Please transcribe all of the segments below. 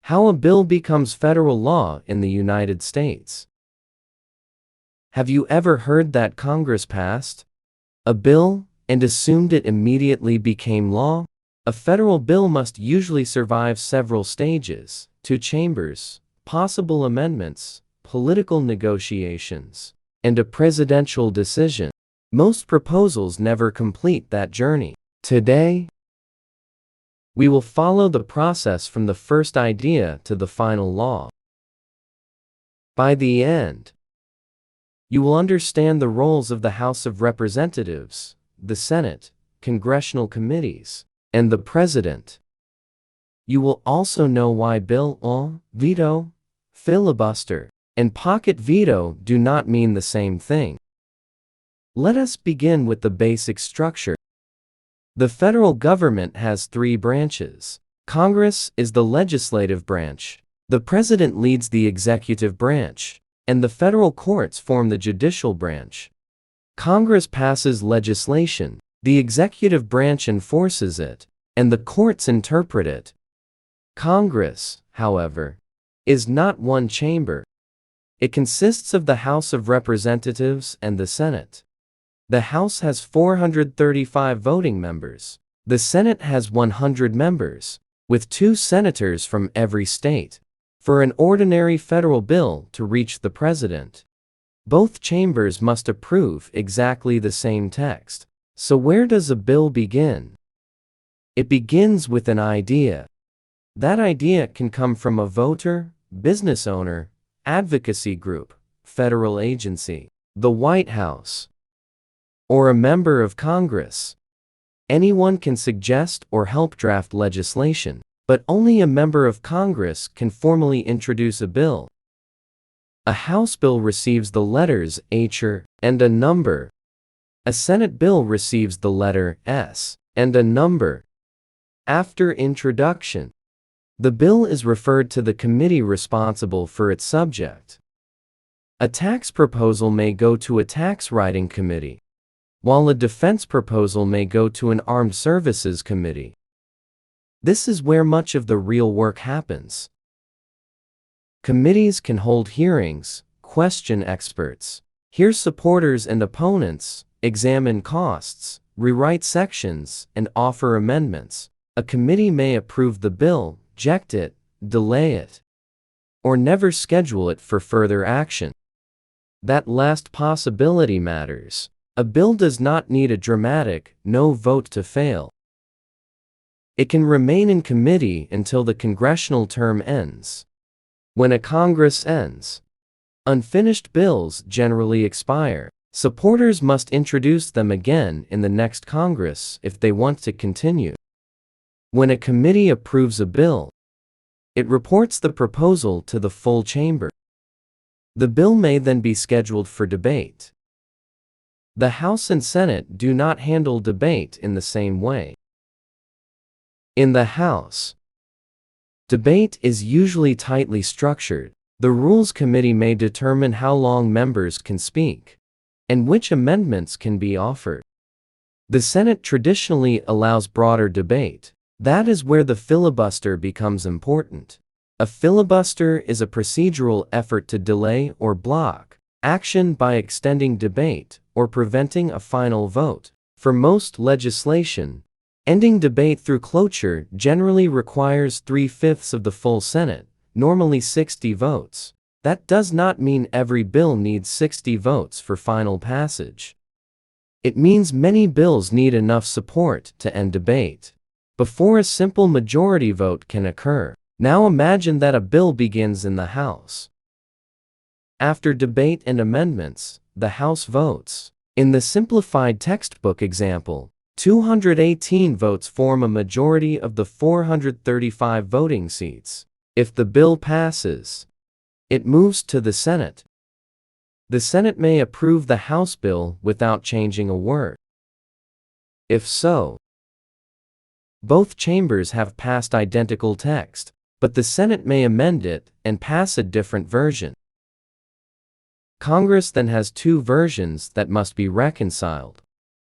How a bill becomes federal law in the United States. Have you ever heard that Congress passed a bill and assumed it immediately became law? A federal bill must usually survive several stages, 2 chambers, possible amendments, political negotiations, and a presidential decision. Most proposals never complete that journey. Today, we will follow the process from the first idea to the final law. By the end, you will understand the roles of the House of Representatives, the Senate, Congressional committees, and the President. You will also know why bill, veto, filibuster, and pocket veto do not mean the same thing. Let us begin with the basic structure. The federal government has 3 branches. Congress is the legislative branch. The President leads the executive branch, and the federal courts form the judicial branch. Congress passes legislation, the executive branch enforces it, and the courts interpret it. Congress, however, is not one chamber. It consists of the House of Representatives and the Senate. The House has 435 voting members. The Senate has 100 members, with 2 senators from every state. For an ordinary federal bill to reach the President, both chambers must approve exactly the same text. So where does a bill begin? It begins with an idea. That idea can come from a voter, business owner, advocacy group, federal agency, the White House, or a member of Congress. Anyone can suggest or help draft legislation, but only a member of Congress can formally introduce a bill. A House bill receives the letters H and a number. A Senate bill receives the letter S and a number. After introduction, the bill is referred to the committee responsible for its subject. A tax proposal may go to a tax writing committee, while a defense proposal may go to an armed services committee. This is where much of the real work happens. Committees can hold hearings, question experts, hear supporters and opponents, examine costs, rewrite sections, and offer amendments. A committee may approve the bill, reject it, delay it, or never schedule it for further action. That last possibility matters. A bill does not need a dramatic no vote to fail. It can remain in committee until the congressional term ends. When a Congress ends, unfinished bills generally expire. Supporters must introduce them again in the next Congress if they want to continue. When a committee approves a bill, it reports the proposal to the full chamber. The bill may then be scheduled for debate. The House and Senate do not handle debate in the same way. In the House, debate is usually tightly structured. The Rules Committee may determine how long members can speak and which amendments can be offered. The Senate traditionally allows broader debate. That is where the filibuster becomes important. A filibuster is a procedural effort to delay or block action by extending debate or preventing a final vote. For most legislation, ending debate through cloture generally requires 3/5 of the full Senate, normally 60 votes. That does not mean every bill needs 60 votes for final passage. It means many bills need enough support to end debate before a simple majority vote can occur. Now imagine that a bill begins in the House. After debate and amendments, the House votes. In the simplified textbook example, 218 votes form a majority of the 435 voting seats. If the bill passes, it moves to the Senate. The Senate may approve the House bill without changing a word. If so, both chambers have passed identical text, but the Senate may amend it and pass a different version. Congress then has 2 versions that must be reconciled.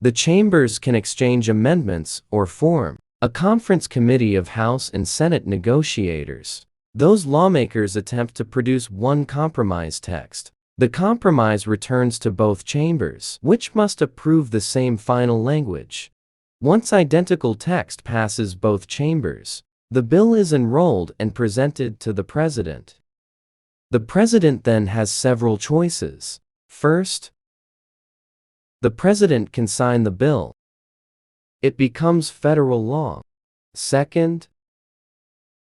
The chambers can exchange amendments or form a conference committee of House and Senate negotiators. Those lawmakers attempt to produce one compromise text. The compromise returns to both chambers, which must approve the same final language. Once identical text passes both chambers, the bill is enrolled and presented to the president. The president then has several choices. First, the president can sign the bill. It becomes federal law. Second,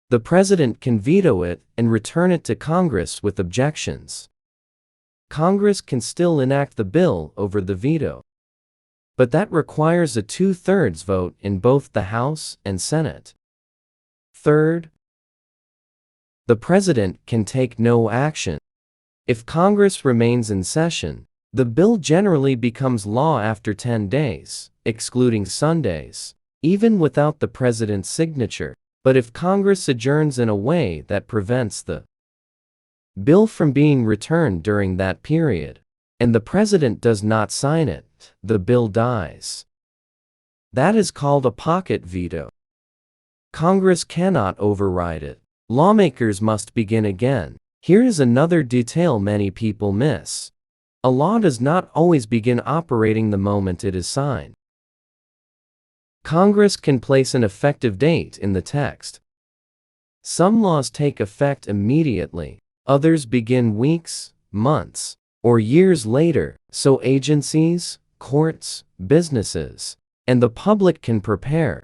the president can veto it and return it to Congress with objections. Congress can still enact the bill over the veto, but that requires a 2/3 vote in both the House and Senate. Third, the president can take no action. If Congress remains in session, the bill generally becomes law after 10 days, excluding Sundays, even without the president's signature. But if Congress adjourns in a way that prevents the bill from being returned during that period, and the president does not sign it, the bill dies. That is called a pocket veto. Congress cannot override it. Lawmakers must begin again. Here is another detail many people miss. A law does not always begin operating the moment it is signed. Congress can place an effective date in the text. Some laws take effect immediately, others begin weeks, months, or years later, so agencies, courts, businesses, and the public can prepare.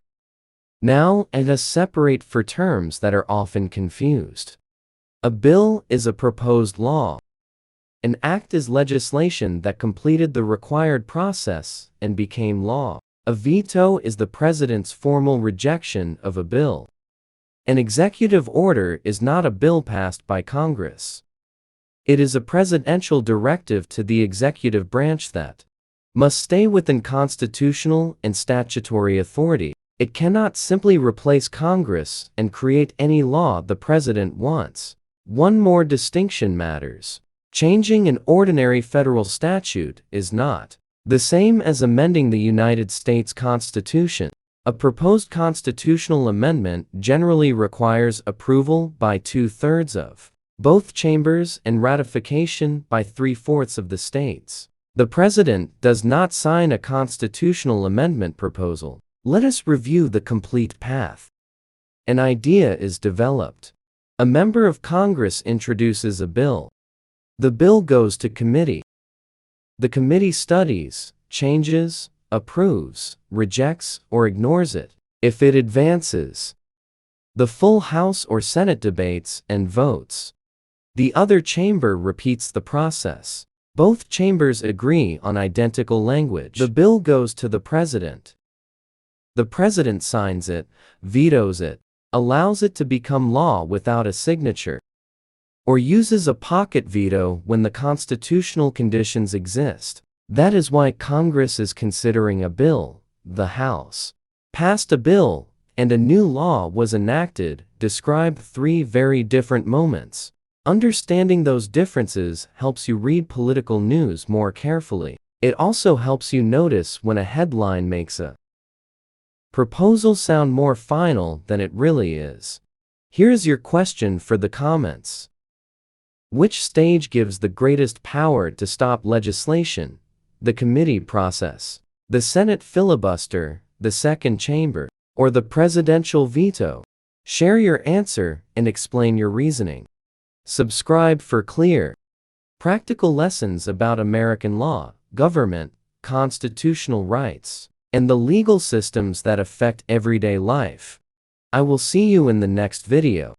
Now, let us separate for terms that are often confused. A bill is a proposed law. An act is legislation that completed the required process and became law. A veto is the president's formal rejection of a bill. An executive order is not a bill passed by Congress. It is a presidential directive to the executive branch that must stay within constitutional and statutory authority. It cannot simply replace Congress and create any law the president wants. One more distinction matters. Changing an ordinary federal statute is not the same as amending the United States Constitution. A proposed constitutional amendment generally requires approval by 2/3 of both chambers and ratification by 3/4 of the states. The president does not sign a constitutional amendment proposal. Let us review the complete path. An idea is developed. A member of Congress introduces a bill. The bill goes to committee. The committee studies, changes, approves, rejects, or ignores it. If it advances, the full House or Senate debates and votes. The other chamber repeats the process. Both chambers agree on identical language. The bill goes to the president. The president signs it, vetoes it, allows it to become law without a signature, or uses a pocket veto when the constitutional conditions exist. That is why Congress is considering a bill. The House passed a bill, and a new law was enacted. Describe 3 very different moments. Understanding those differences helps you read political news more carefully. It also helps you notice when a headline makes a proposal sound more final than it really is. Here's your question for the comments. Which stage gives the greatest power to stop legislation? The committee process, the Senate filibuster, the second chamber, or the presidential veto? Share your answer and explain your reasoning. Subscribe for clear, practical lessons about American law, government, constitutional rights, and the legal systems that affect everyday life. I will see you in the next video.